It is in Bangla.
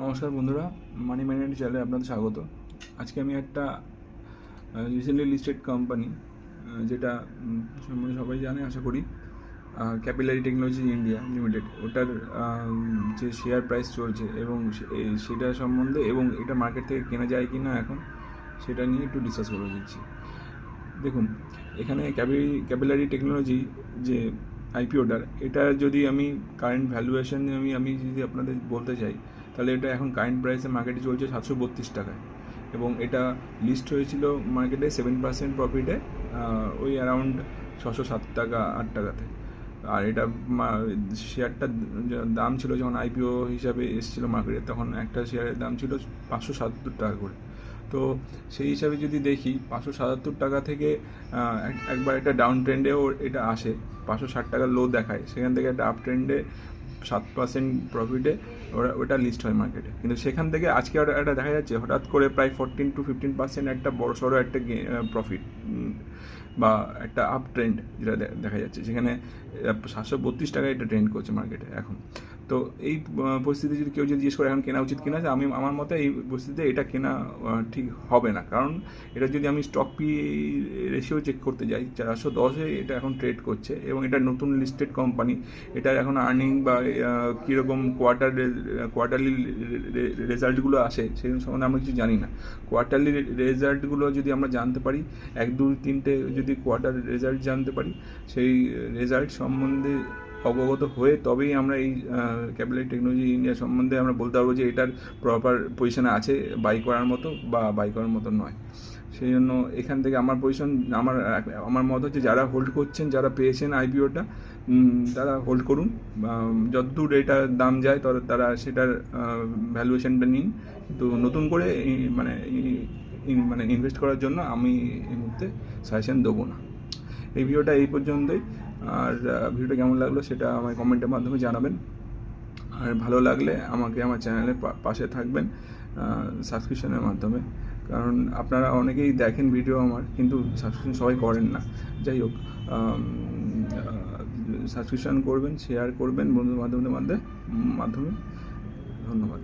নমস্কার বন্ধুরা, মানি ম্যানেজমেন্ট চ্যানেলে আপনাদের স্বাগত। আজকে আমি একটা রিসেন্টলি লিস্টেড কোম্পানি, যেটা সম্বন্ধে সবাই জানে আশা করি, ক্যাপিলারি টেকনোলজি ইন্ডিয়া লিমিটেড, ওটার যে শেয়ার প্রাইস চলছে এবং সেটা সম্বন্ধে এবং এটা মার্কেট থেকে কেনা যায় কি না এখন সেটা নিয়ে একটু ডিসকাস করে দিচ্ছি। দেখুন, এখানে ক্যাপিলারি টেকনোলজি যে আইপিওটার, এটা যদি আমি কারেন্ট ভ্যালুয়েশন আমি যদি আপনাদের বলতে চাই, তাহলে এটা এখন কারেন্ট প্রাইসে মার্কেটে চলছে 732 টাকায়, এবং এটা লিস্ট হয়েছিল মার্কেটে 7% প্রফিটে, ওই অ্যারাউন্ড 607 টাকা 8 টাকাতে। আর এটা শেয়ারটার দাম ছিল, যখন আইপিও হিসাবে এসেছিলো মার্কেটে, তখন একটা শেয়ারের দাম ছিল 577 টাকা করে। তো সেই হিসাবে যদি দেখি, 577 টাকা থেকে একবার একটা ডাউন ট্রেন্ডেও এটা আসে, 560 টাকার লো দেখায়, সেখান থেকে একটা আপ ট্রেন্ডে 7% প্রফিটে ওটা লিস্ট হয় মার্কেটে। কিন্তু সেখান থেকে আজকে একটা দেখা যাচ্ছে হঠাৎ করে প্রায় 14-15% একটা বড় সড়ো একটা প্রফিট বা একটা আপ ট্রেন্ড যেটা দেখা যাচ্ছে, সেখানে 732 টাকায় এটা ট্রেন্ড করছে মার্কেটে এখন। তো এই পরিস্থিতি যদি কেউ জিজ্ঞেস করে এখন কেনা উচিত কিনা, আমার মতে এই পরিস্থিতিতে এটা কেনা ঠিক হবে না। কারণ এটা যদি আমি স্টক পি রেশিও চেক করতে যাই, 410-এ এটা এখন ট্রেড করছে, এবং এটা নতুন লিস্টেড কোম্পানি। এটার এখন আর্নিং বা কীরকম কোয়ার্টারলি রেজাল্টগুলো আসে সেই সম্বন্ধে আমরা কিছু জানি না। কোয়ার্টারলি রেজাল্টগুলো যদি আমরা জানতে পারি, 1-2-3টে যদি কোয়ার্টার রেজাল্ট জানতে পারি, সেই রেজাল্ট সম্বন্ধে অবগত হয়ে তবেই আমরা এই ক্যাপিলারি টেকনোলজি ইন্ডিয়া সম্বন্ধে আমরা বলতে পারবো যে এটার প্রপার পজিশনে আছে বাই করার মতো বা বাই করার মতো নয়। সেই জন্য এখান থেকে আমার পজিশন, আমার মত হচ্ছে, যারা হোল্ড করছেন, যারা পেয়েছেন আইপিওটা, তারা হোল্ড করুন। যতদূর এটার দাম যায় তারা সেটার ভ্যালুয়েশনটা নিন, কিন্তু নতুন করে মানে ইনভেস্ট করার জন্য আমি এই মুহূর্তে সাজেশন দেবো না। এই ভিডিওটা এই পর্যন্তই। আর ভিডিওটা কেমন লাগলো সেটা আমার কমেন্টের মাধ্যমে জানাবেন। আর ভালো লাগলে আমাকে আমার চ্যানেলের পাশে থাকবেন সাবস্ক্রিপশনের মাধ্যমে, কারণ আপনারা অনেকেই দেখেন ভিডিও আমার, কিন্তু সাবস্ক্রিপশন সবাই করেন না। যাই হোক, সাবস্ক্রিপশন করবেন, শেয়ার করবেন বন্ধুর মাধ্যমে। ধন্যবাদ।